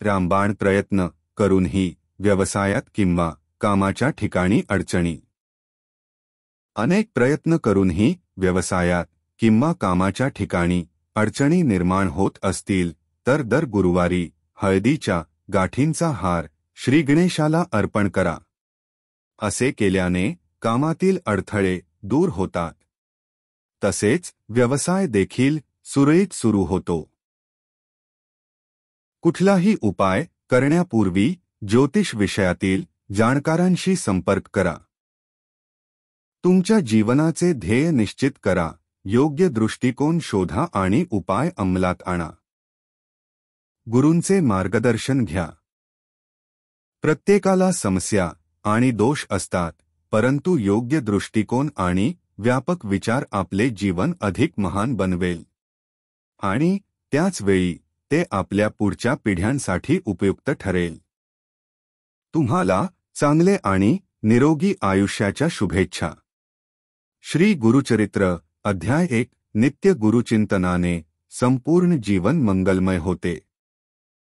रामबाण प्रयत्न करूनही व्यवसायात किंवा कामाच्या ठिकाणी अडचणी. अनेक प्रयत्न करूनही व्यवसायात किंवा कामाच्या ठिकाणी अडचणी निर्माण होत असतील तर दर गुरुवारी हळदीच्या गाठींचा हार श्री गणेशाला अर्पण करा. असे केल्याने कामातील अडथळे दूर होतात. तसेच व्यवसाय देखील सुरळीत सुरू होतो. कुठलाही उपाय करण्यापूर्वी ज्योतिष विषयातील जाणकारांशी संपर्क करा. तुमच्या जीवनाचे ध्येय निश्चित करा, योग्य दृष्टिकोन शोधा आणि उपाय अंमलात आणा. गुरूंचे मार्गदर्शन घ्या. प्रत्येकाला समस्या आणि दोष असतात, परंतु योग्य दृष्टिकोन आणि व्यापक विचार आपले जीवन अधिक महान बनवेल आणि त्याच वेळी ते आपल्या पुढच्या पिढ्यांसाठी उपयुक्त ठरेल. तुम्हाला चांगले आणि निरोगी आयुष्याच्या शुभेच्छा. श्री गुरुचरित्र अध्याय 1. नित्य गुरुचिंतनाने संपूर्ण जीवन मंगलमय होते.